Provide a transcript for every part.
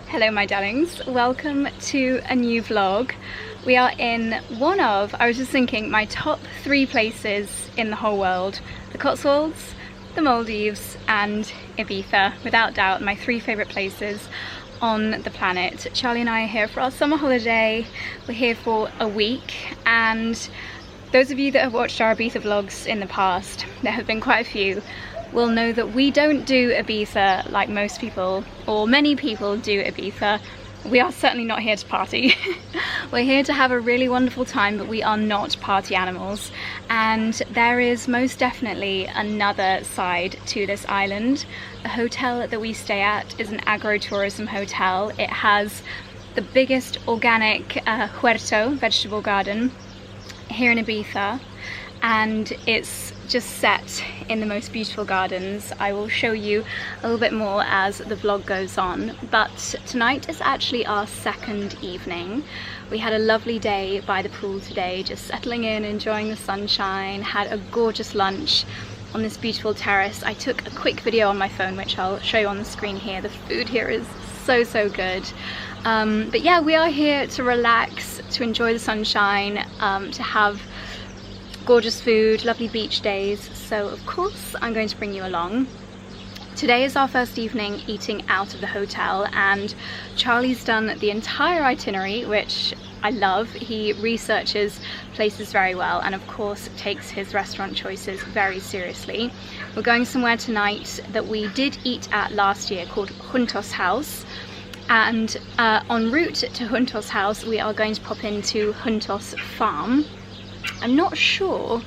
Hello my darlings, welcome to a new vlog. We are in one of, I was just thinking, my top 3 places in the whole world. The Cotswolds, the Maldives and Ibiza. Without doubt, my 3 favourite places on the planet. Charlie and I are here for our summer holiday. We're here for a week, and those of you that have watched our Ibiza vlogs in the past, there have been quite a few, will know that we don't do Ibiza like most people, or many people do Ibiza. We are certainly not here to party. We're here to have a really wonderful time, but we are not party animals. And there is most definitely another side to this island. The hotel that we stay at is an agro-tourism hotel. It has the biggest organic huerto, vegetable garden, here in Ibiza. And it's just set in the most beautiful gardens. I will show you a little bit more as the vlog goes on, but tonight is actually our 2nd evening. We had a lovely day by the pool today, just settling in, enjoying the sunshine, had a gorgeous lunch on this beautiful terrace. I took a quick video on my phone, which I'll show you on the screen here. The food here is so good. But yeah, we are here to relax, to enjoy the sunshine, to have gorgeous food, lovely beach days, so of course I'm going to bring you along. Today is our first evening eating out of the hotel, and Charlie's done the entire itinerary, which I love. He researches places very well and of course takes his restaurant choices very seriously. We're going somewhere tonight that we did eat at last year called Juntos House, and en route to Juntos House we are going to pop into Juntos Farm. I'm not sure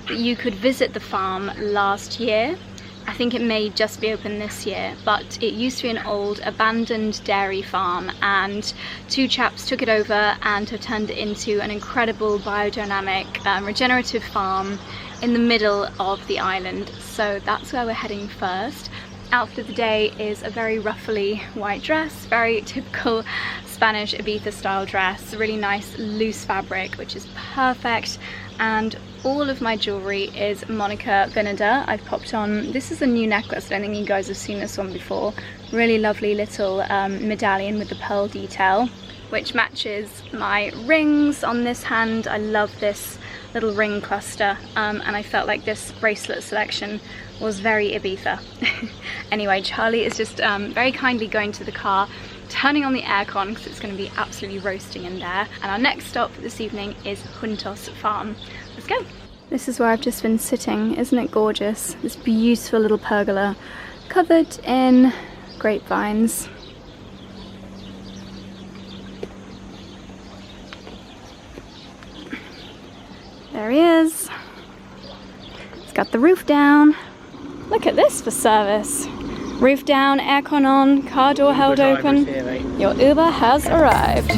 that you could visit the farm last year. I think it may just be open this year, but it used to be an old abandoned dairy farm, and 2 chaps took it over and have turned it into an incredible biodynamic regenerative farm in the middle of the island. So that's where we're heading first. Outfit of the day is a very ruffly white dress, very typical Spanish Ibiza style dress, a really nice loose fabric which is perfect, and all of my jewellery is Monica Vinader. I've popped on, this is a new necklace, I don't think you guys have seen this one before, really lovely little medallion with the pearl detail which matches my rings on this hand. I love this little ring cluster, and I felt like this bracelet selection was very Ibiza. Anyway, Charlie is just very kindly going to the car, turning on the aircon because it's going to be absolutely roasting in there. And our next stop this evening is Juntos Farm. Let's go. This is where I've just been sitting. Isn't it gorgeous? This beautiful little pergola covered in grapevines. There he is. It's got the roof down. Look at this for service. Roof down, aircon on, car door held open. Your Uber has arrived.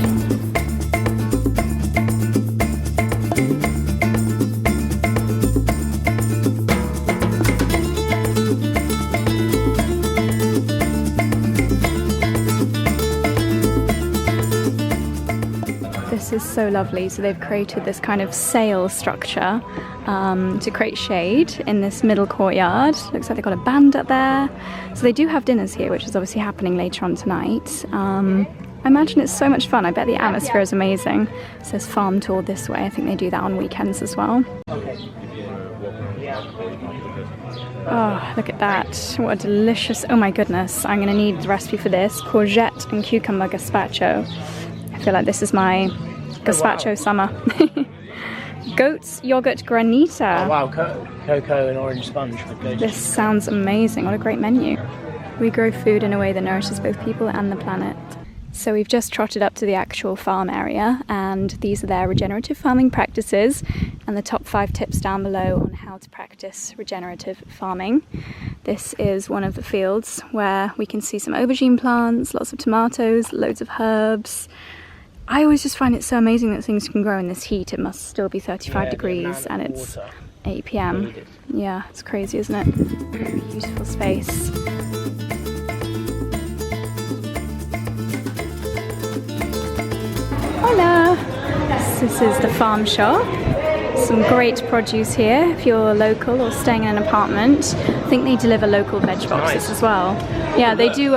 This is so lovely. So they've created this kind of sail structure to create shade in this middle courtyard. Looks like they've got a band up there. So they do have dinners here, which is obviously happening later on tonight. I imagine it's so much fun. I bet the atmosphere is amazing. It says farm tour this way. I think they do that on weekends as well. Oh, look at that. What a delicious, oh my goodness. I'm gonna need the recipe for this. Courgette and cucumber gazpacho. I feel like this is my gazpacho summer. Goat's yogurt granita. Oh wow, cocoa and orange sponge. This sounds amazing. What a great menu. We grow food in a way that nourishes both people and the planet. So we've just trotted up to the actual farm area, and these are their regenerative farming practices and the top 5 tips down below on how to practice regenerative farming. This is one of the fields where we can see some aubergine plants, lots of tomatoes, loads of herbs. I always just find it so amazing that things can grow in this heat. It must still be 35 degrees and it's 8 p.m. Yeah, it's crazy, isn't it? Very beautiful space. Hola! This is the farm shop. Some great produce here if you're local or staying in an apartment. I think they deliver local veg boxes as well. Yeah, they do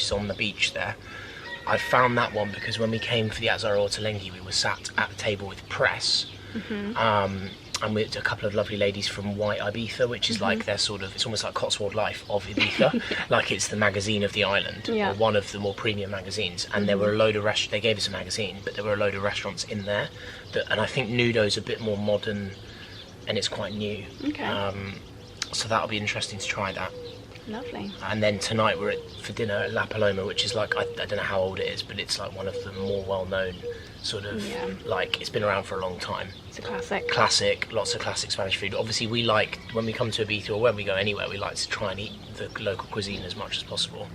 which is on the beach there. I found that one because when we came for the 𝙒𝙢 𝙒𝙢 we were sat at the table with press, and with a couple of lovely ladies from White Ibiza, which is like their sort of, it's almost like Cotswold Life of Ibiza, like it's the magazine of the island, or one of the more premium magazines. And there were a load of they gave us a magazine, but there were a load of restaurants in there. And I think Nudo's a bit more modern, and it's quite new. Okay. So that'll be interesting to try that. Lovely. And then tonight we're for dinner at La Paloma, which is like, I don't know how old it is, but it's like one of the more well-known sort of, like, it's been around for a long time. It's a classic. Classic, lots of classic Spanish food. Obviously we like, when we come to Ibiza or when we go anywhere, we like to try and eat the local cuisine as much as possible.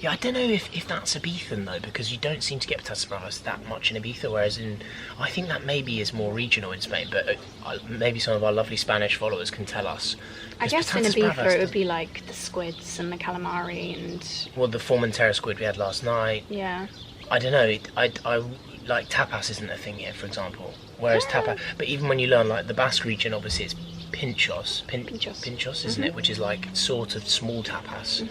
Yeah, I don't know if that's Ibizan though, because you don't seem to get patatas bravas that much in Ibiza, whereas I think that maybe is more regional in Spain, but maybe some of our lovely Spanish followers can tell us. I guess in Ibiza it would be like the squids and the calamari and... Well, the Formentera squid we had last night. Yeah. I don't know, I like tapas isn't a thing here, for example, whereas but even when you learn, like the Basque region, obviously it's pinchos, isn't it, which is like sort of small tapas.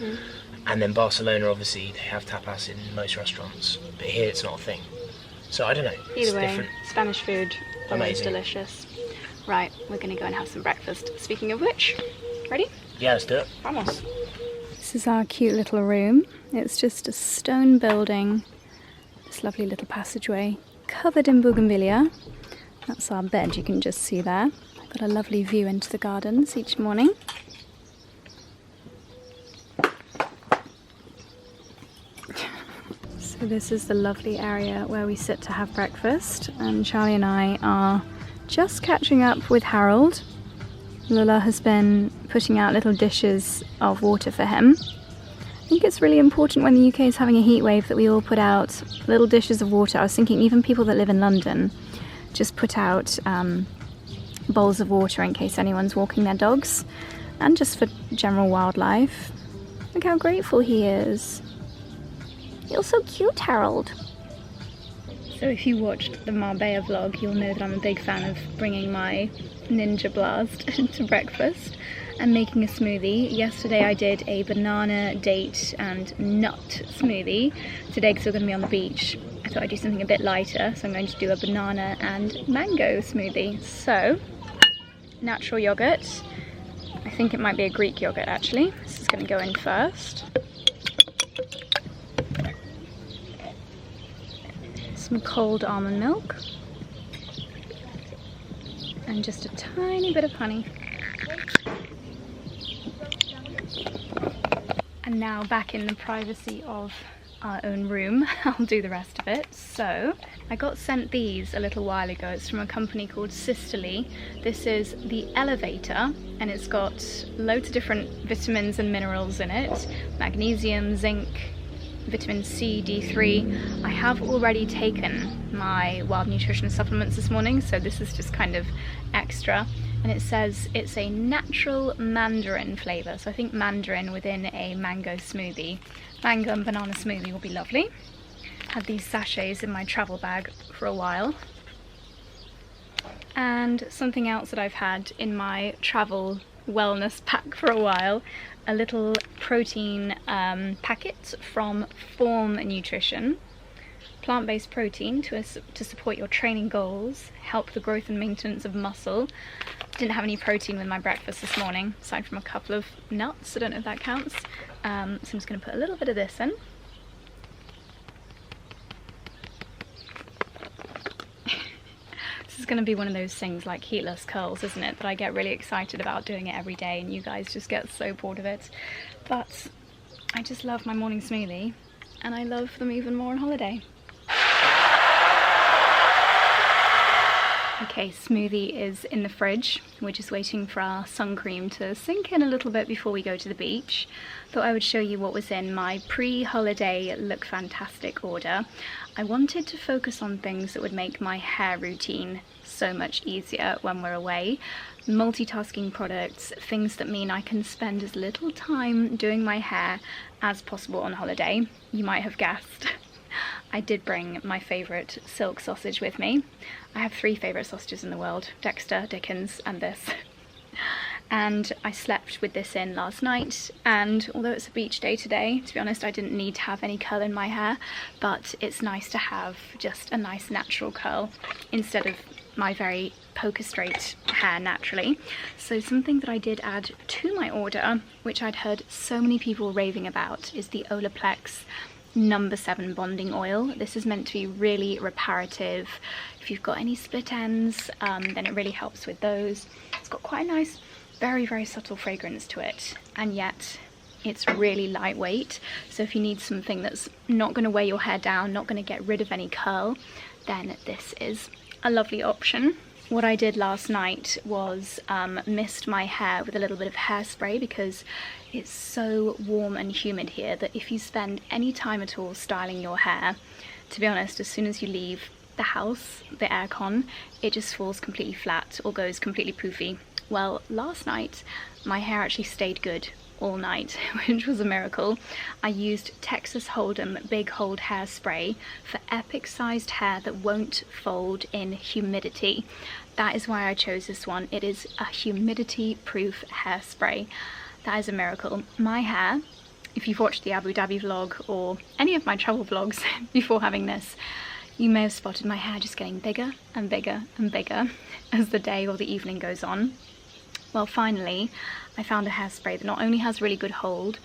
And then Barcelona, obviously, they have tapas in most restaurants, but here it's not a thing. So I don't know. Either way, different. Spanish food, Always delicious. Right, we're gonna go and have some breakfast. Speaking of which, ready? Yeah, let's do it. Vamos. This is our cute little room. It's just a stone building. This lovely little passageway covered in bougainvillea. That's our bed, you can just see there. Got a lovely view into the gardens each morning. So this is the lovely area where we sit to have breakfast, and Charlie and I are just catching up with Harold. Lula has been putting out little dishes of water for him. I think it's really important when the UK is having a heat wave that we all put out little dishes of water. I was thinking even people that live in London just put out bowls of water in case anyone's walking their dogs, and just for general wildlife. Look how grateful he is. You're so cute, Harold. So if you watched the Marbella vlog, you'll know that I'm a big fan of bringing my Ninja Blast to breakfast and making a smoothie. Yesterday I did a banana, date and nut smoothie. Today, because we're going to be on the beach, I thought I'd do something a bit lighter, so I'm going to do a banana and mango smoothie. So, natural yogurt. I think it might be a Greek yogurt actually. This is going to go in first. Some cold almond milk. And just a tiny bit of honey. And now back in the privacy of our own room, I'll do the rest of it. So I got sent these a little while ago. It's from a company called 𝙒𝙗𝙧. This is the Elevator, and it's got loads of different vitamins and minerals in it. Magnesium, zinc, vitamin C, D3. I have already taken my wild nutrition supplements this morning, so this is just kind of extra. And it says it's a natural mandarin flavour, so I think mandarin within a mango smoothie. Mango and banana smoothie will be lovely. Had these sachets in my travel bag for a while. And something else that I've had in my travel wellness pack for a while, a little protein packet from Form Nutrition. Plant-based protein to support your training goals, help the growth and maintenance of muscle. Didn't have any protein with my breakfast this morning, aside from a couple of nuts. I don't know if that counts. So I'm just going to put a little bit of this in. This is going to be one of those things like heatless curls, isn't it? That I get really excited about doing it every day, and you guys just get so bored of it. But I just love my morning smoothie, and I love them even more on holiday. Okay, smoothie is in the fridge. We're just waiting for our sun cream to sink in a little bit before we go to the beach. Thought I would show you what was in my pre-holiday Look Fantastic order. I wanted to focus on things that would make my hair routine so much easier when we're away. Multitasking products, things that mean I can spend as little time doing my hair as possible on holiday. You might have guessed. I did bring my favourite silk sausage with me. I have 3 favourite sausages in the world: Dexter, Dickens and this. And I slept with this in last night, and although it's a beach day today, to be honest, I didn't need to have any curl in my hair, but it's nice to have just a nice natural curl instead of my very poker straight hair naturally. So something that I did add to my order, which I'd heard so many people raving about, is the 𝘿𝙤𝙀 No. 7 bonding oil. This is meant to be really reparative. If you've got any split ends, then it really helps with those. It's got quite a nice, very, very subtle fragrance to it, and yet it's really lightweight. So if you need something that's not going to weigh your hair down, not going to get rid of any curl, then this is a lovely option. What I did last night was mist my hair with a little bit of hairspray, because it's so warm and humid here that if you spend any time at all styling your hair, to be honest, as soon as you leave the house, the aircon, it just falls completely flat or goes completely poofy. Well, last night my hair actually stayed good all night, which was a miracle. I used Texas Hold'em Big Hold Hairspray for epic sized hair that won't fold in humidity. That is why I chose this one. It is a humidity proof hairspray. That is a miracle. My hair, if you've watched the Abu Dhabi vlog or any of my travel vlogs before having this, You may have spotted my hair just getting bigger and bigger and bigger as the day or the evening goes on. Well, finally, I found a hairspray that not only has really good hold,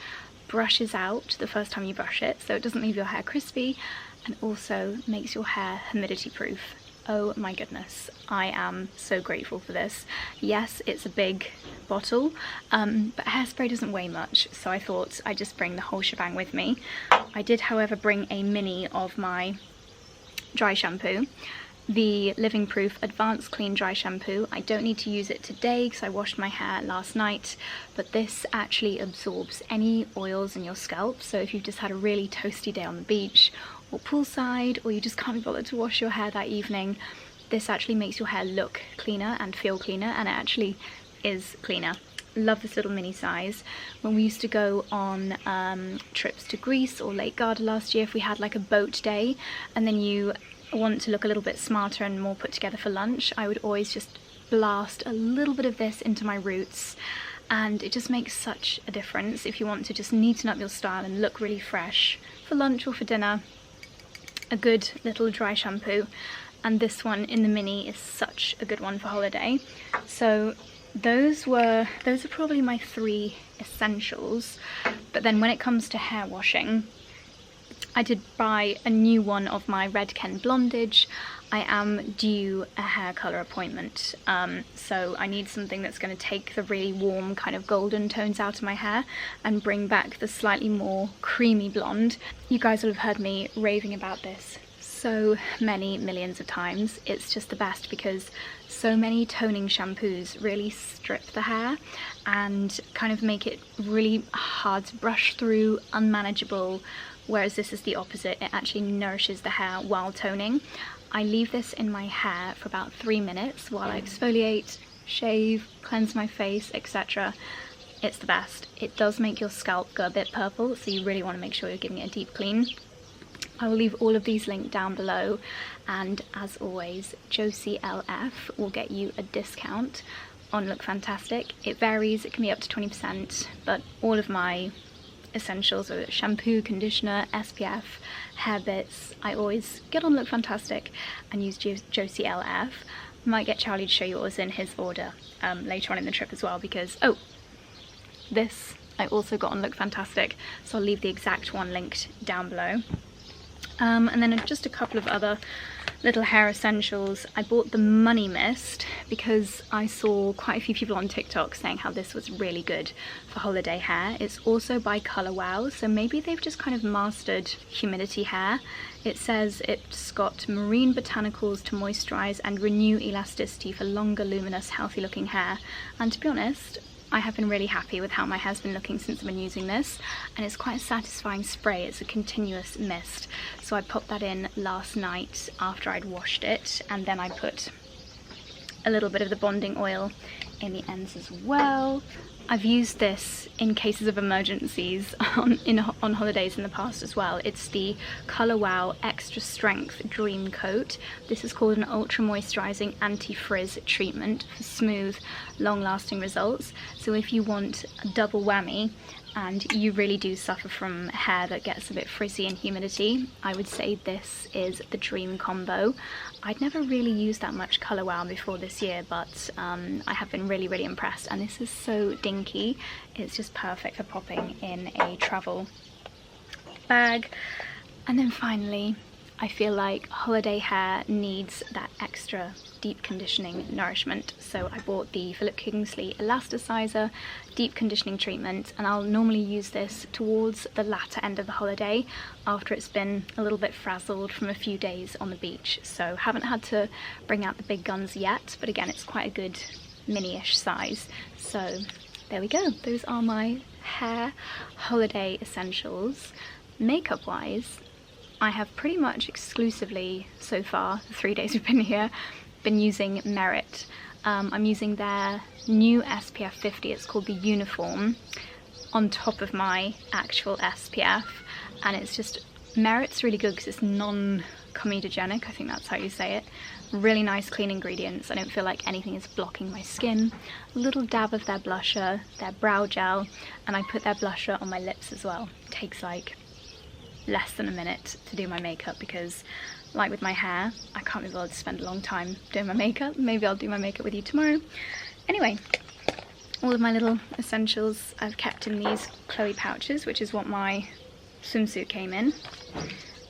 brushes out the first time you brush it, so it doesn't leave your hair crispy, and also makes your hair humidity proof. Oh my goodness, I am so grateful for this. Yes, it's a big bottle, but hairspray doesn't weigh much, so I thought I'd just bring the whole shebang with me. I did, however, bring a mini of my dry shampoo, the Living Proof Advanced Clean Dry Shampoo. I don't need to use it today because I washed my hair last night, but this actually absorbs any oils in your scalp, so if you've just had a really toasty day on the beach or poolside, or you just can't be bothered to wash your hair that evening, this actually makes your hair look cleaner and feel cleaner, and it actually is cleaner. Love this little mini size. When we used to go on trips to Greece or Lake Garda last year, if we had like a boat day and then you want to look a little bit smarter and more put together for lunch, I would always just blast a little bit of this into my roots, and it just makes such a difference if you want to just neaten up your style and look really fresh for lunch or for dinner. A good little dry shampoo, and this one in the mini is such a good one for holiday. So those are probably my 3 essentials. But then when it comes to hair washing, I did buy a new one of my Red Ken Blondage. I am due a hair colour appointment, so I need something that's going to take the really warm kind of golden tones out of my hair and bring back the slightly more creamy blonde. You guys will have heard me raving about this so many millions of times. It's just the best because so many toning shampoos really strip the hair and kind of make it really hard to brush through, unmanageable, whereas this is the opposite. It actually nourishes the hair while toning. I leave this in my hair for about 3 minutes while I exfoliate, shave, cleanse my face, etc. It's the best. It does make your scalp go a bit purple, so you really want to make sure you're giving it a deep clean. I will leave all of these linked down below, and as always, JOSIELF will get you a discount on Look Fantastic. It varies, it can be up to 20%, but all of my essentials are shampoo, conditioner, SPF, hair bits. I always get on Look Fantastic and use JOSIELF. Might get Charlie to show you what was in his order later on in the trip as well, because this I also got on Look Fantastic, so I'll leave the exact one linked down below. And then just a couple of other little hair essentials. I bought the Money Mist because I saw quite a few people on TikTok saying how this was really good for holiday hair. It's also by Colour Wow, so maybe they've just kind of mastered humidity hair. It says it's got marine botanicals to moisturize and renew elasticity for longer, luminous, healthy looking hair. And to be honest, I have been really happy with how my hair's been looking since I've been using this, and it's quite a satisfying spray. It's a continuous mist, so I popped that in last night after I'd washed it, and then I put a little bit of the bonding oil in the ends as well. I've used this in cases of emergencies on holidays in the past as well. It's the Colour Wow Extra Strength Dream Coat. This is called an ultra moisturizing anti-frizz treatment for smooth, long-lasting results. So if you want a double whammy and you really do suffer from hair that gets a bit frizzy in humidity, I would say this is the dream combo. I'd never really used that much Colour Wow before this year, but I have been really, really impressed, and this is so dinky. It's just perfect for popping in a travel bag. And then finally, I feel like holiday hair needs that extra deep conditioning nourishment, so I bought the Philip Kingsley Elasticizer Deep Conditioning Treatment, and I'll normally use this towards the latter end of the holiday after it's been a little bit frazzled from a few days on the beach. So haven't had to bring out the big guns yet, but again, it's quite a good mini-ish size. So there we go, those are my hair holiday essentials. Makeup wise, I have pretty much exclusively so far, the 3 days we've been here, been using Merit. I'm using their new SPF 50, it's called the Uniform, on top of my actual SPF, and it's just, Merit's really good because it's non-comedogenic, I think that's how you say it. Really nice clean ingredients. I don't feel like anything is blocking my skin. A little dab of their blusher, their brow gel, and I put their blusher on my lips as well. It takes like less than a minute to do my makeup because like with my hair, I can't be bothered to spend a long time doing my makeup. Maybe I'll do my makeup with you tomorrow. Anyway, all of my little essentials I've kept in these 𝙤𝙢 pouches, which is what my swimsuit came in.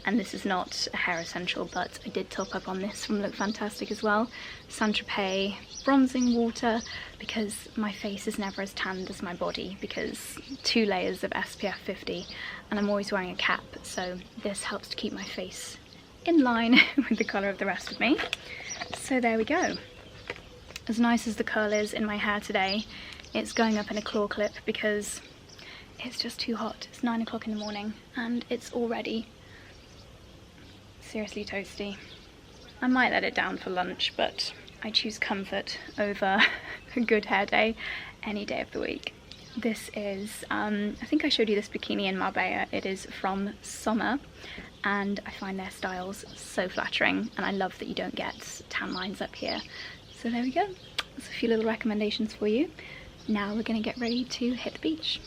And this is not a hair essential, but I did top up on this from LOOKFANTASTIC as well. 𝑠𝑡𝑟𝑜 bronzing water, because my face is never as tanned as my body, because 2 layers of SPF 50, and I'm always wearing a cap, so this helps to keep my face in line with the colour of the rest of me. So there we go. As nice as the curl is in my hair today, it's going up in a claw clip because it's just too hot. It's 9 o'clock in the morning and it's already seriously toasty. I might let it down for lunch, but I choose comfort over a good hair day any day of the week. This is, I think I showed you this bikini in Marbella. It is from Sommer, and I find their styles so flattering, and I love that you don't get tan lines up here. So there we go. That's a few little recommendations for you. Now we're gonna get ready to hit the beach.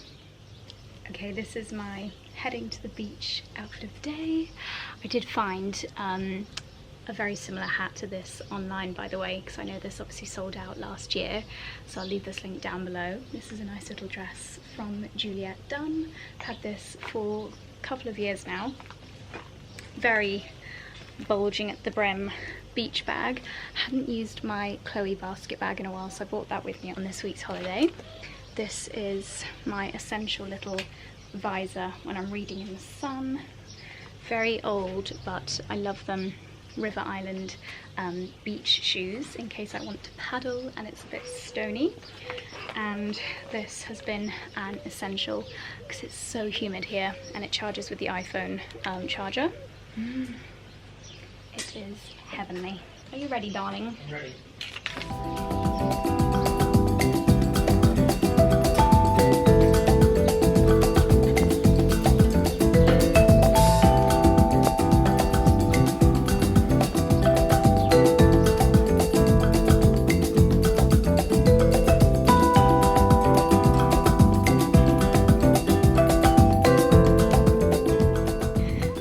Okay, this is my heading to the beach outfit of the day. I did find a very similar hat to this online, by the way, because I know this obviously sold out last year, so I'll leave this link down below. This is a nice little dress from Juliette Dunn. I've had this for a couple of years now. Very bulging at the brim beach bag. Hadn't used my 𝙤𝙢 basket bag in a while, so I brought that with me on this week's holiday. This is my essential little visor when I'm reading in the sun. Very old, but I love them. River Island beach shoes in case I want to paddle and it's a bit stony. And this has been an essential because it's so humid here, and it charges with the iPhone charger. It is heavenly. Are you ready, darling? I'm ready.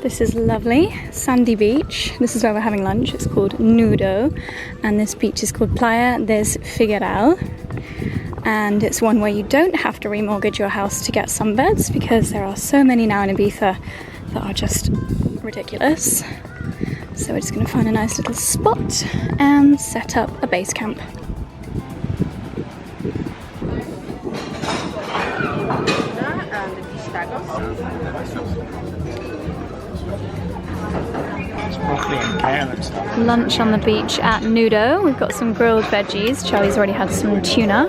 This is lovely, sandy beach. This is where we're having lunch. It's called Nudo, and this beach is called Playa de Figueral. And it's one where you don't have to remortgage your house to get sunbeds, because there are so many now in Ibiza that are just ridiculous. So we're just going to find a nice little spot and set up a base camp. Lunch on the beach at Nudo. We've got some grilled veggies. Charlie's already had some tuna.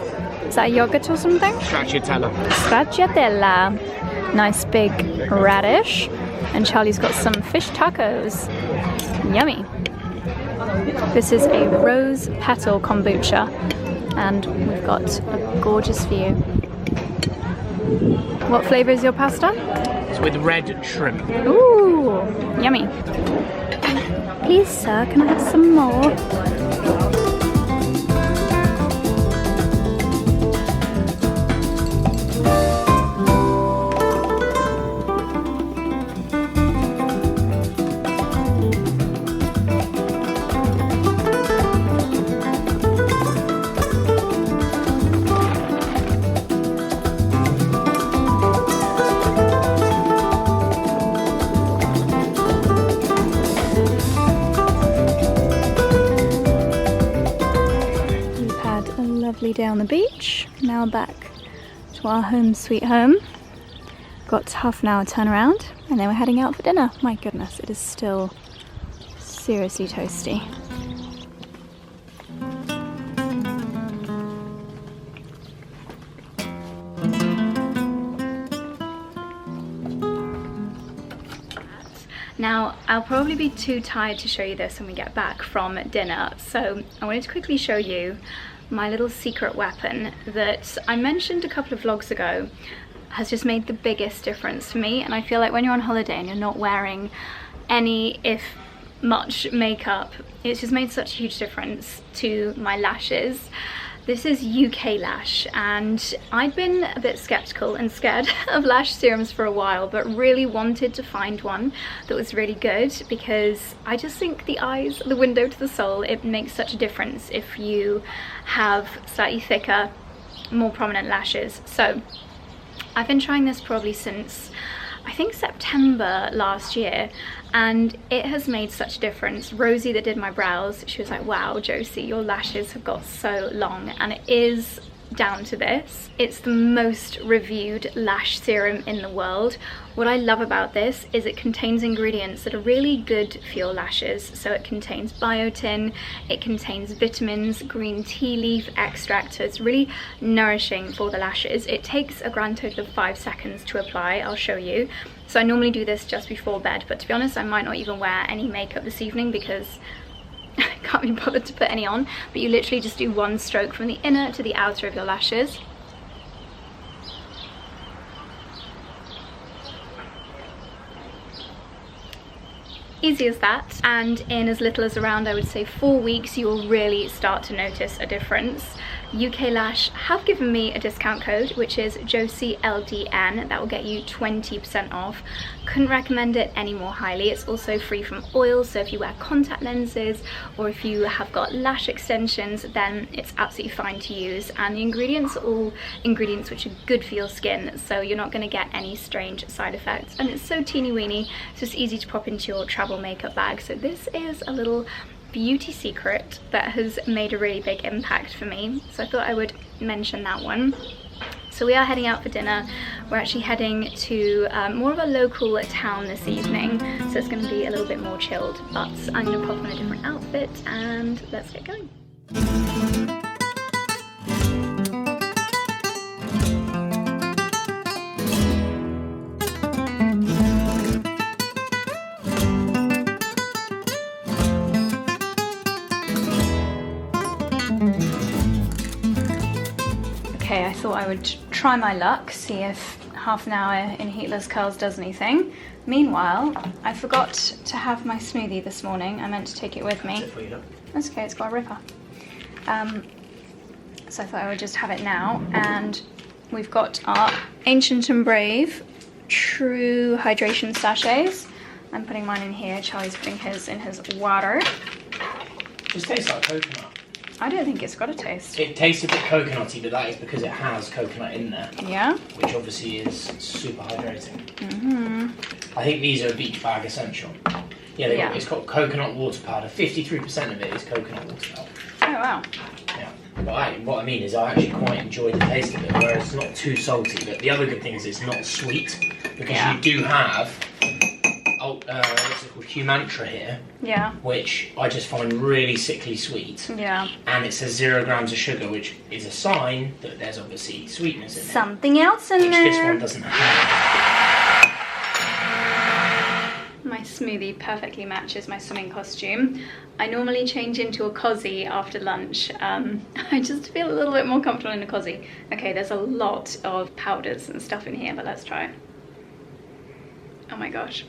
Is that yogurt or something? Stracciatella. Stracciatella. Nice big radish. And Charlie's got some fish tacos. Yummy. This is a rose petal kombucha. And we've got a gorgeous view. What flavour is your pasta? It's with red shrimp. Ooh, yummy. Please, sir, can I have some more? Day on the beach. Now back to our home sweet home. Got half an hour turnaround and then we're heading out for dinner. My goodness, it is still seriously toasty. Now, I'll probably be too tired to show you this when we get back from dinner, so I wanted to quickly show you my little secret weapon that I mentioned a couple of vlogs ago has just made the biggest difference for me. And I feel like when you're on holiday and you're not wearing any, if much, makeup, it's just made such a huge difference to my lashes. This is UK Lash, and I'd been a bit skeptical and scared of lash serums for a while, but really wanted to find one that was really good, because I just think the eyes are the window to the soul. It makes such a difference if you have slightly thicker, more prominent lashes. So I've been trying this probably since I think September last year, and it has made such a difference. Rosie that did my brows, she was like, wow Josie, your lashes have got so long, and it is down to this. It's the most reviewed lash serum in the world. What I love about this is it contains ingredients that are really good for your lashes. So it contains biotin, it contains vitamins, green tea leaf extract, so it's really nourishing for the lashes. It takes a grand total of 5 seconds to apply, I'll show you. So I normally do this just before bed, but to be honest I might not even wear any makeup this evening because I can't be bothered to put any on. But you literally just do one stroke from the inner to the outer of your lashes. Easy as that, and in as little as around, I would say 4 weeks, you will really start to notice a difference. UK Lash have given me a discount code, which is JOSIELDN. That will get you 20% off. Couldn't recommend it any more highly. It's also free from oil, so if you wear contact lenses or if you have got lash extensions, then it's absolutely fine to use. And the ingredients are all ingredients which are good for your skin, so you're not going to get any strange side effects. And it's so teeny weeny, so it's easy to pop into your travel makeup bag. So this is a little beauty secret that has made a really big impact for me, so I thought I would mention that one. So we are heading out for dinner. We're actually heading to more of a local town this evening, so it's going to be a little bit more chilled, but I'm going to pop on a different outfit and let's get going. Okay, I thought I would try my luck, see if half an hour in heatless curls does anything. Meanwhile, I forgot to have my smoothie this morning. I meant to take it with me. That's okay, it's got a ripper. So I thought I would just have it now. And we've got our Ancient and Brave True Hydration Sachets. I'm putting mine in here, Charlie's putting his in his water. It tastes like coconut. I don't think it's got a taste. It tastes a bit coconutty, but that is because it has coconut in there. Yeah? Which obviously is super hydrating. I think these are a beach bag essential. Yeah, it's got coconut water powder. 53% of it is coconut water powder. Oh wow. Yeah. But what I mean is I actually quite enjoy the taste of it, whereas it's not too salty. But the other good thing is it's not sweet, because you do have what's it called, 𝑽𝒊𝒅𝒆𝒅 here, which I just find really sickly sweet. Yeah. And it says 0 grams of sugar, which is a sign that there's obviously sweetness in it. Something else in there. Which this one doesn't have. My smoothie perfectly matches my swimming costume. I normally change into a 𝑐𝑜𝒫𝑖 after lunch. I just feel a little bit more comfortable in a 𝑐𝑜𝒫𝑖. Okay, there's a lot of powders and stuff in here, but let's try. Oh my gosh.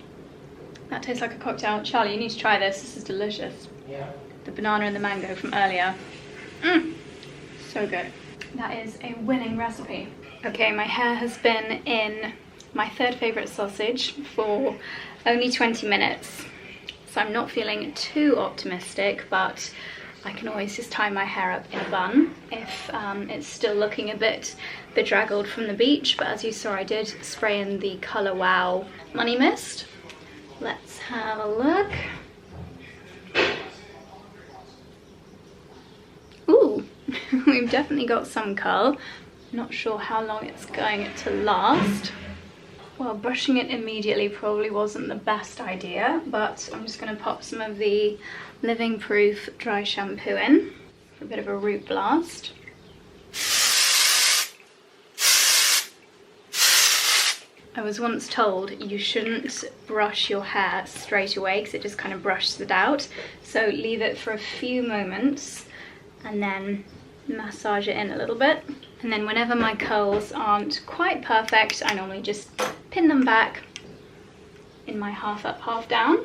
That tastes like a cocktail. Charlie, you need to try this. This is delicious. Yeah. The banana and the mango from earlier. So good. That is a winning recipe. Okay, my hair has been in my third favourite sausage for only 20 minutes. So I'm not feeling too optimistic, but I can always just tie my hair up in a bun if it's still looking a bit bedraggled from the beach. But as you saw, I did spray in the Colour Wow Money Mist. Let's have a look. Ooh, we've definitely got some curl. Not sure how long it's going to last. Well, brushing it immediately probably wasn't the best idea, but I'm just going to pop some of the Living Proof dry shampoo in for a bit of a root blast. I was once told you shouldn't brush your hair straight away because it just kind of brushes it out. So leave it for a few moments and then massage it in a little bit. And then whenever my curls aren't quite perfect, I normally just pin them back in my half up, half down.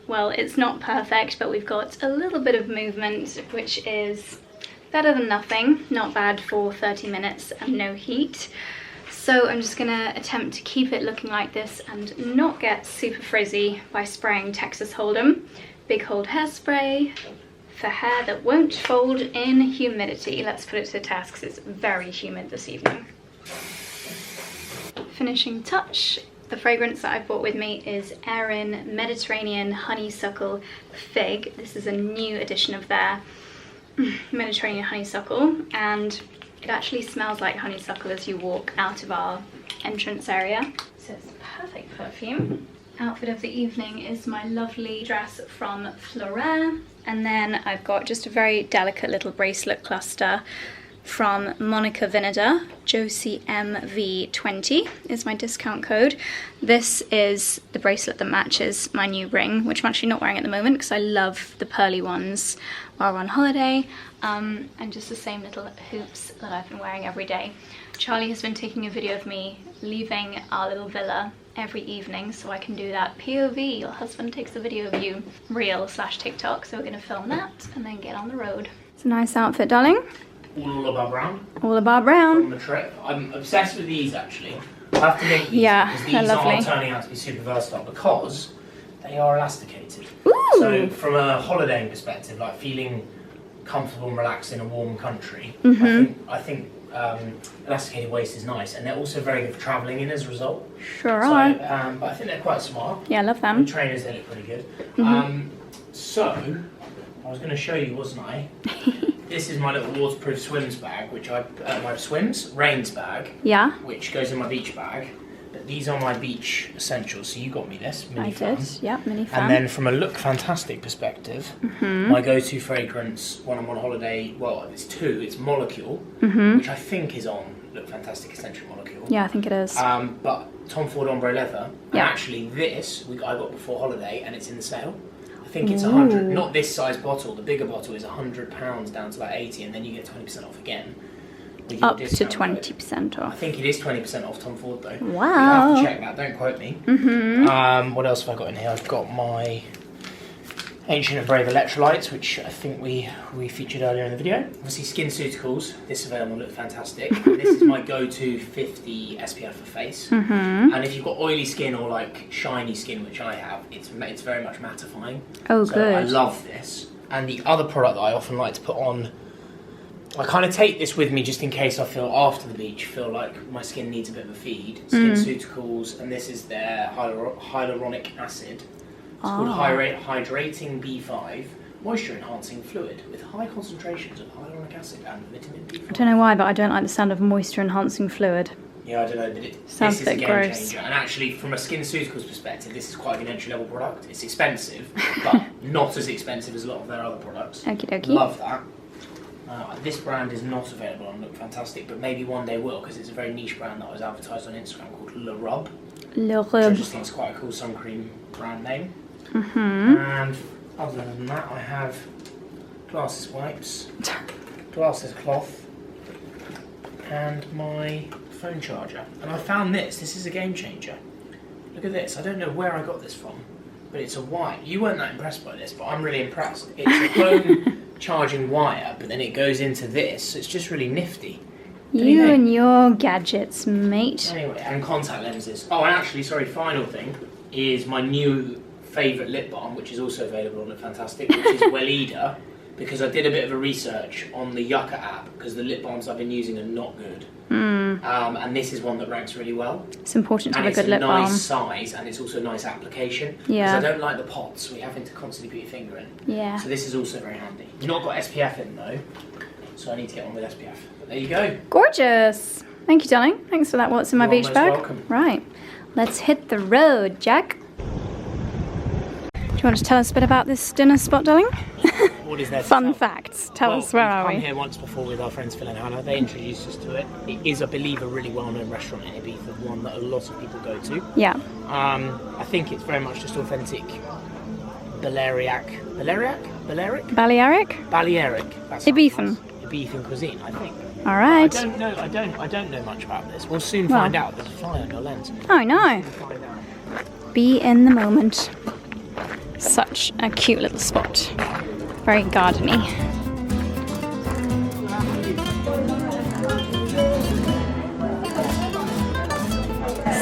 well, it's not perfect, but we've got a little bit of movement, which is better than nothing. Not bad for 30 minutes and no heat. So I'm just gonna attempt to keep it looking like this and not get super frizzy by spraying Texas Hold'em Big Hold Hairspray for hair that won't fold in humidity. Let's put it to the test because it's very humid this evening. Finishing touch. The fragrance that I brought with me is Erin Mediterranean Honeysuckle Fig. This is a new edition of their Mediterranean honeysuckle, and it actually smells like honeysuckle as you walk out of our entrance area. So it's a perfect perfume. Outfit of the evening is my lovely dress from Florent, and then I've got just a very delicate little bracelet cluster from Monica Vinader. Josie 𝑀V20 is my discount code. This is the bracelet that matches my new ring, which I'm actually not wearing at the moment because I love the pearly ones while we're on holiday, and just the same little hoops that I've been wearing every day. Charlie has been taking a video of me leaving our little villa every evening, so I can do that POV, your husband takes a video of you, reel/TikTok. So we're gonna film that and then get on the road. It's a nice outfit, darling. All above brown. All above brown. On the trip. I'm obsessed with these actually. I have to make these because they're these lovely. are turning out to be super versatile because they are elasticated. Ooh. So from a holidaying perspective, like feeling comfortable and relaxed in a warm country, I think elasticated waist is nice, and they're also very good for travelling in as a result. Sure So, are. but I think they're quite smart. Yeah, I love them. The trainers, they look pretty good. So I was going to show you, wasn't I? This is my little waterproof swims bag, which my rains bag. Yeah. Which goes in my beach bag. But these are my beach essentials. So you got me this mini fan. I did. Yeah, mini fan. And then from a Look Fantastic perspective, my go-to fragrance when I'm on holiday, well, it's two. It's Molecule, which I think is on Look Fantastic Essential Molecule. Yeah, I think it is. But Tom Ford Ombre Leather. Yeah. And actually this I got before holiday, and it's in the sale. I think it's 100, not this size bottle, the bigger bottle is £100 down to about 80, and then you get 20% off again. Up to 20% I off. think it is 20% off Tom Ford though. Wow. You have to check that, don't quote me. What else have I got in here? I've got my Ancient and Brave electrolytes, which I think we featured earlier in the video. Obviously SkinCeuticals, this is available on Look Fantastic. This is my go-to 50 SPF for face. And if you've got oily skin or like shiny skin, which I have, it's very much mattifying. Oh, so good. I love this. And the other product that I often like to put on, I kind of take this with me just in case I feel after the beach, feel like my skin needs a bit of a feed. SkinCeuticals, and this is their hyaluronic acid. It's called Hydrating B5 Moisture Enhancing Fluid with high concentrations of hyaluronic acid and vitamin B5. I don't know why, but I don't like the sound of moisture enhancing fluid. Yeah, I don't know, but this is a game changer. And actually, from a SkinCeuticals perspective, this is quite an entry-level product. It's expensive, but not as expensive as a lot of their other products. Okie dokie. Love that. This brand is not available on Look Fantastic, but maybe one day will, because it's a very niche brand that was advertised on Instagram called Le Rub. Le Which I Rub. just think is quite a cool sun cream brand name. And other than that, I have glasses wipes, glasses cloth, and my phone charger. And I found this is a game changer. Look at this, I don't know where I got this from, but it's a wire. You weren't that impressed by this, but I'm really impressed. It's a phone charging wire, but then it goes into this, so it's just really nifty. You and your gadgets, mate. Anyway, and contact lenses. Oh, and actually, sorry, final thing is my new favourite lip balm, which is also available on Look Fantastic, which is 𝑽𝒐𝙬, because I did a bit of a research on the Yucca app, because the lip balms I've been using are not good. And this is one that ranks really well. It's important to have a good lip balm. And it's a nice size, and it's also a nice application. Yeah. Because I don't like the pots, so you're having to constantly put your finger in. Yeah. So this is also very handy. Not got SPF in though, so I need to get on with SPF. But there you go. Gorgeous. Thank you, darling. Thanks for that. What's in my You're beach most bag? welcome. Right. Let's hit the road, Jack. Do you want to tell us a bit about this dinner spot, darling? What is there to Fun tell? facts. Tell us, where are We've we? come here once before with our friends Phil and Hannah. They introduced us to it. It is, I believe, a really well-known restaurant in Ibiza, one that a lot of people go to. Yeah. I think it's very much just authentic Balearic? Balearic? That's Ibizan. Ibizan cuisine, I think. All right. I don't know much about this. We'll soon find out. There's a fly on your lens. Oh, no. We'll find out. Be in the moment. Such a cute little spot. Very gardeny.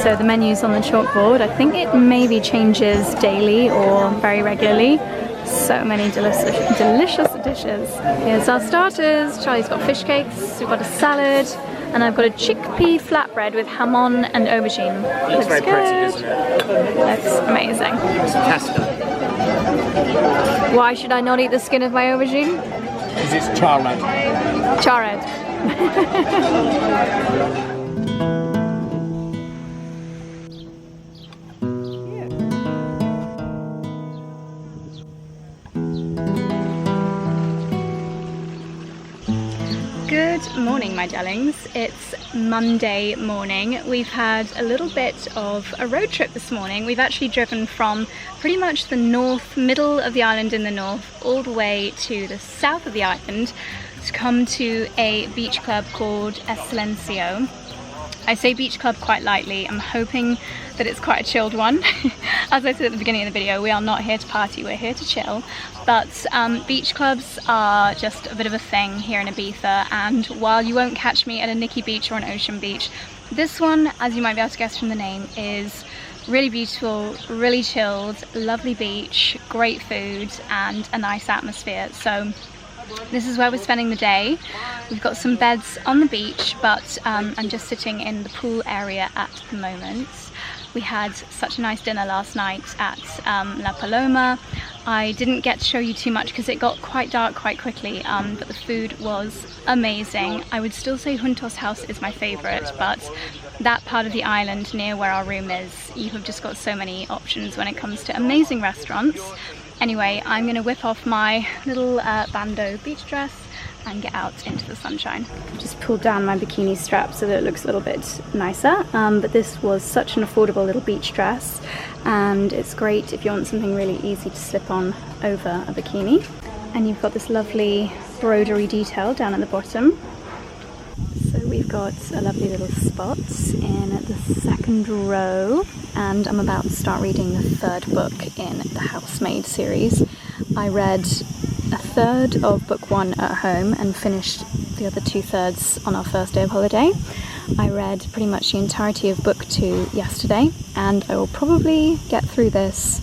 So the menu's on the chalkboard. I think it maybe changes daily or very regularly. So many delicious dishes. Here's our starters. Charlie's got fish cakes, we've got a salad, and I've got a chickpea flatbread with jamon and aubergine. Looks very good. pretty, doesn't it? Looks amazing. It's a pasta. Why should I not eat the skin of my aubergine? Because it's charred. Charred. Good morning, my darlings. It's Monday morning. We've had a little bit of a road trip this morning. We've actually driven from pretty much the middle of the island in the north, all the way to the south of the island to come to a beach club called 𝙒𝙗𝙖𝙩 𝙤𝙢. I say beach club quite lightly. I'm hoping that it's quite a chilled one. As I said at the beginning of the video, we are not here to party, we're here to chill. But beach clubs are just a bit of a thing here in Ibiza, and while you won't catch me at a Nikki beach or an ocean beach, this one, as you might be able to guess from the name, is really beautiful, really chilled, lovely beach, great food, and a nice atmosphere. So this is where we're spending the day. We've got some beds on the beach, but I'm just sitting in the pool area at the moment. We had such a nice dinner last night at La Paloma. I didn't get to show you too much because it got quite dark quite quickly, but the food was amazing. I would still say Juntos house is my favourite, but that part of the island near where our room is, you have just got so many options when it comes to amazing restaurants. Anyway, I'm going to whip off my little bandeau beach dress and get out into the sunshine. Just pulled down my bikini strap so that it looks a little bit nicer, but this was such an affordable little beach dress, and it's great if you want something really easy to slip on over a bikini. And you've got this lovely broderie detail down at the bottom. So we've got a lovely little spot in the second row, and I'm about to start reading the third book in the Housemaid series. I read a third of book 1 at home and finished the other 2/3 on our first day of holiday. I read pretty much the entirety of book 2 yesterday, and I will probably get through this,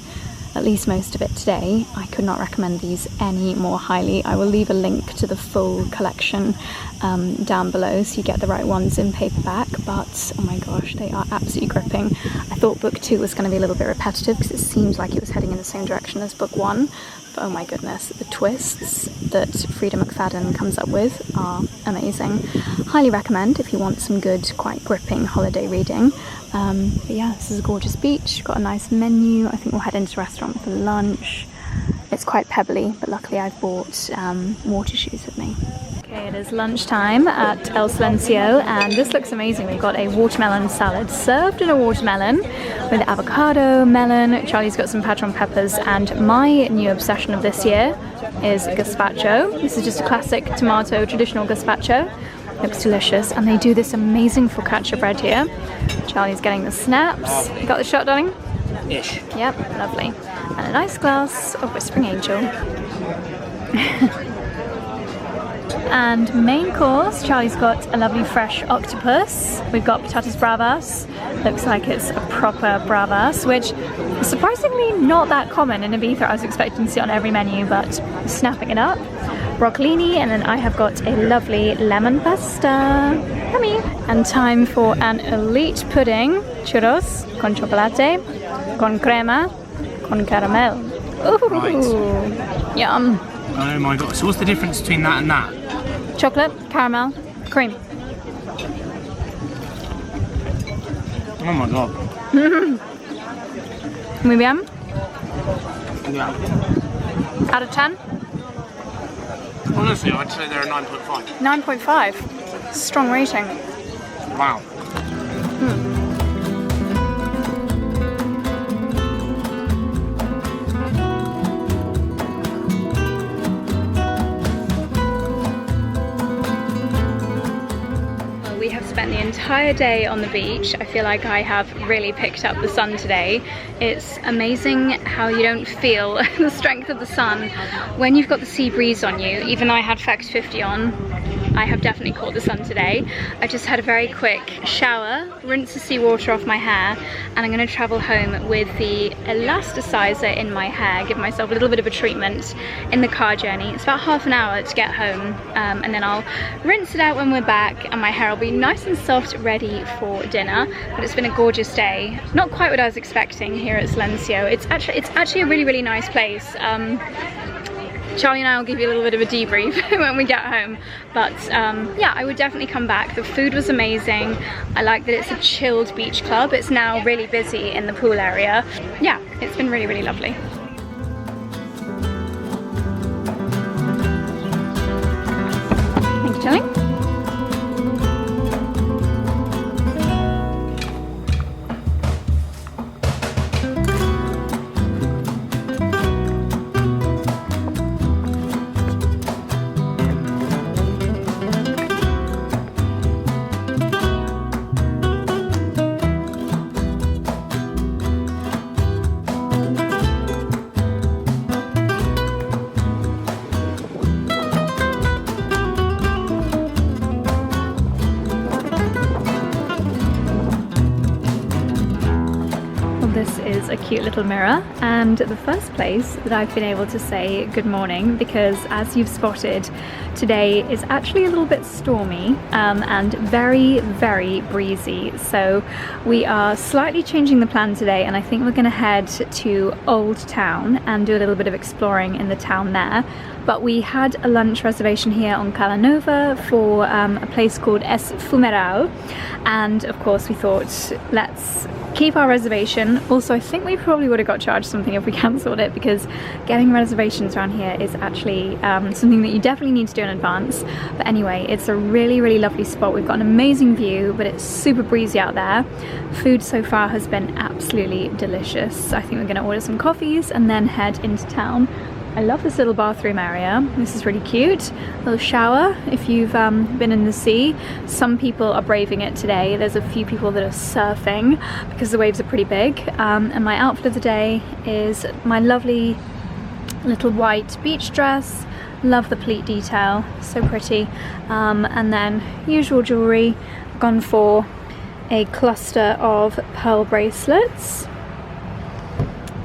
at least most of it, today. I could not recommend these any more highly. I will leave a link to the full collection down below so you get the right ones in paperback, but oh my gosh, they are absolutely gripping. I thought book 2 was going to be a little bit repetitive because it seems like it was heading in the same direction as book 1, but oh my goodness, the twists that 𝑐𝑷𝑬𝑵 McFadden comes up with are amazing. Highly recommend if you want some good, quite gripping holiday reading. But yeah, this is a gorgeous beach, got a nice menu. I think we'll head into a restaurant for lunch. It's quite pebbly, but luckily I've bought water shoes with me. Okay, it is lunchtime at 𝙒𝙗𝙖𝙩, and this looks amazing. We've got a watermelon salad served in a watermelon with avocado, melon. Charlie's got some patron peppers, and my new obsession of this year is gazpacho. This is just a classic tomato traditional gazpacho. Looks delicious, and they do this amazing focaccia bread here. Charlie's getting the snaps. You got the shot, darling? Ish. Yep, lovely. And a nice glass of Whispering Angel. And main course, Charlie's got a lovely fresh octopus. We've got patatas bravas. Looks like it's a proper bravas, which is surprisingly not that common in Ibiza. I was expecting to see it on every menu, but snapping it up. Broccolini, and then I have got a lovely lemon pasta. Yummy! And time for an elite pudding. Churros con chocolate, con crema, con caramel. Ooh! Right. Yum! Oh my god, so what's the difference between that and that? Chocolate, caramel, cream. Oh my god. Muy bien. Yeah. Out of 10? Honestly, I'd say they're a 9.5. 9.5. Strong rating. Wow. spent the entire day on the beach. I feel like I have really picked up the sun today. It's amazing how you don't feel the strength of the sun when you've got the sea breeze on you. Even though I had Factor 50 on, I have definitely caught the sun today. I just had a very quick shower, rinse the seawater off my hair, and I'm going to travel home with the elasticizer in my hair, give myself a little bit of a treatment in the car journey. It's about half an hour to get home, and then I'll rinse it out when we're back, and my hair will be nice and soft, ready for dinner. But it's been a gorgeous day. Not quite what I was expecting here at 𝙒𝙗𝙖𝙩. It's actually a really nice place. Charlie and I will give you a little bit of a debrief when we get home, but yeah, I would definitely come back. The food was amazing. I like that it's a chilled beach club. It's now really busy in the pool area. Yeah, it's been really lovely. Thank you, Charlie. This is a cute little mirror, and the first place that I've been able to say good morning, because as you've spotted, today is actually a little bit stormy and very breezy. So we are slightly changing the plan today, and I think we're going to head to Old Town and do a little bit of exploring in the town there. But we had a lunch reservation here on Cala Nova for a place called 𝑠fumeral, and of course we thought, let's keep our reservation. Also, I think we probably would have got charged something if we cancelled it, because getting reservations around here is actually something that you definitely need to do in advance. But anyway, it's a really lovely spot. We've got an amazing view, but it's super breezy out there. Food so far has been absolutely delicious. I think we're going to order some coffees and then head into town. I love this little bathroom area. This is really cute. A little shower if you've been in the sea. Some people are braving it today. There's a few people that are surfing because the waves are pretty big. And my outfit of the day is my lovely little white beach dress. Love the pleat detail, so pretty. And then usual jewellery. Gone for a cluster of pearl bracelets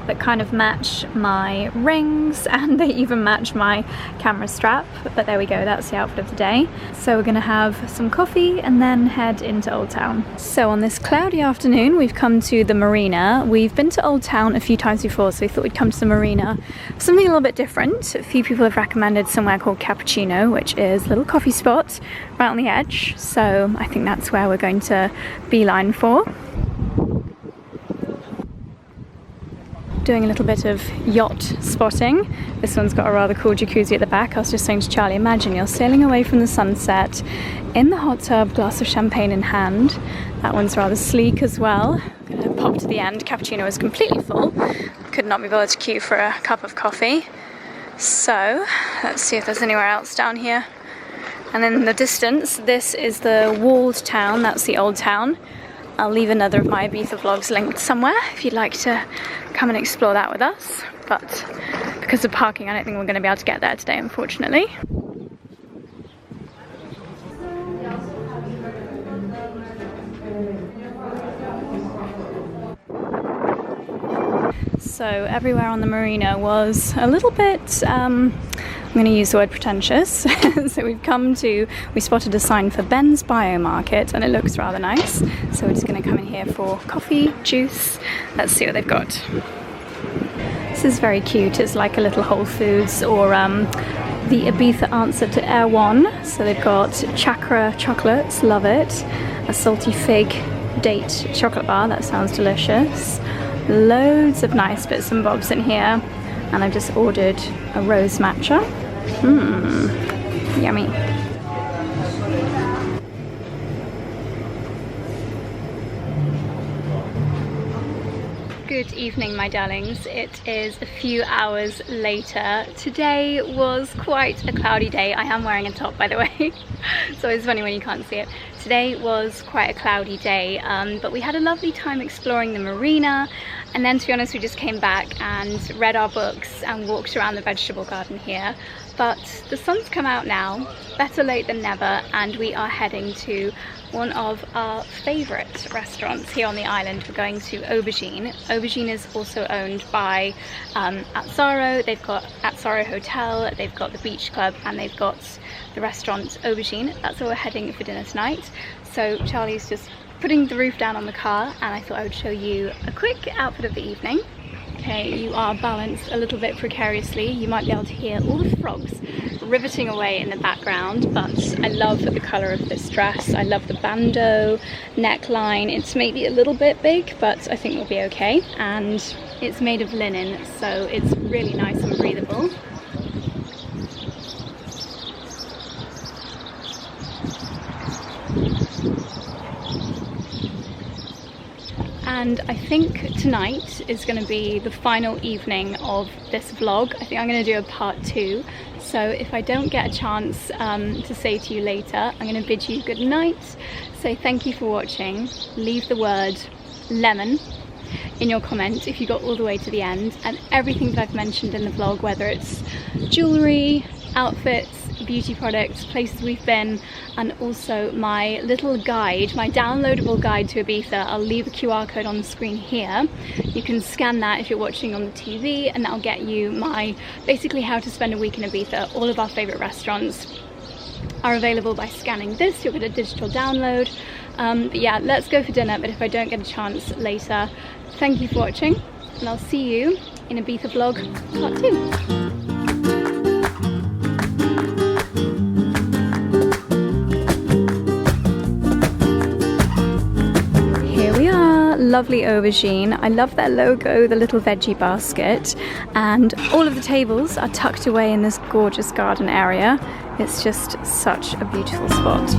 that kind of match my rings, and they even match my camera strap. But there we go, that's the outfit of the day. So we're gonna have some coffee and then head into Old Town. So on this cloudy afternoon, we've come to the Marina. We've been to Old Town a few times before, so we thought we'd come to the Marina for something a little bit different. A few people have recommended somewhere called Cappuccino, which is a little coffee spot right on the edge. So I think that's where we're going to beeline for. Doing a little bit of yacht spotting. This one's got a rather cool jacuzzi at the back. I was just saying to Charlie, imagine you're sailing away from the sunset in the hot tub, glass of champagne in hand. That one's rather sleek as well. I'm gonna pop to the end. Cappuccino is completely full. Could not be bothered to queue for a cup of coffee. So let's see if there's anywhere else down here. And then in the distance, this is the walled town. That's the Old Town. I'll leave another of my Ibiza vlogs linked somewhere if you'd like to come and explore that with us. But because of parking, I don't think we're going to be able to get there today, unfortunately. So everywhere on the marina was a little bit, I'm going to use the word pretentious. So we spotted a sign for Ben's Bio Market, and it looks rather nice. So we're just going to come in here for coffee, juice. Let's see what they've got. This is very cute. It's like a little Whole Foods, or the Ibiza answer to 𝑘𝑎𝑟1. So they've got chakra chocolates, love it. A salty fig date chocolate bar, that sounds delicious. Loads of nice bits and bobs in here. And I've just ordered a rose matcha. Yummy. Good evening, my darlings. It is a few hours later. Today was quite a cloudy day. I am wearing a top, by the way, so it's funny when you can't see it. Today was quite a cloudy day, but we had a lovely time exploring the marina, and then to be honest we just came back and read our books and walked around the vegetable garden here. But the sun's come out now, better late than never, and we are heading to one of our favourite restaurants here on the island. We're going to 𝑎ubergine. 𝑎ubergine is also owned by 𝑎𝑡 They've got 𝑎𝑡 Hotel, they've got the beach club, and they've got the restaurant 𝑎ubergine. That's where we're heading for dinner tonight. So Charlie's just putting the roof down on the car, and I thought I would show you a quick outfit of the evening. Okay, you are balanced a little bit precariously. You might be able to hear all the frogs riveting away in the background, but I love the colour of this dress. I love the bandeau neckline. It's maybe a little bit big, but I think we'll be okay. And it's made of linen, so it's really nice and breathable. And I think tonight is going to be the final evening of this vlog. I think I'm going to do a part 2. So if I don't get a chance to say to you later, I'm going to bid you good night. Say thank you for watching. Leave the word lemon in your comment if you got all the way to the end. And everything that I've mentioned in the vlog, whether it's jewellery, outfits, beauty products, places we've been, and also my little guide, my downloadable guide to Ibiza. I'll leave a QR code on the screen here. You can scan that if you're watching on the TV, and that'll get you my basically how to spend a week in Ibiza. All of our favourite restaurants are available by scanning this. You'll get a digital download. But yeah, let's go for dinner, but if I don't get a chance later, thank you for watching, and I'll see you in Ibiza vlog part 2. Lovely 𝑎ubergine. I love their logo, the little veggie basket, and all of the tables are tucked away in this gorgeous garden area. It's just such a beautiful spot.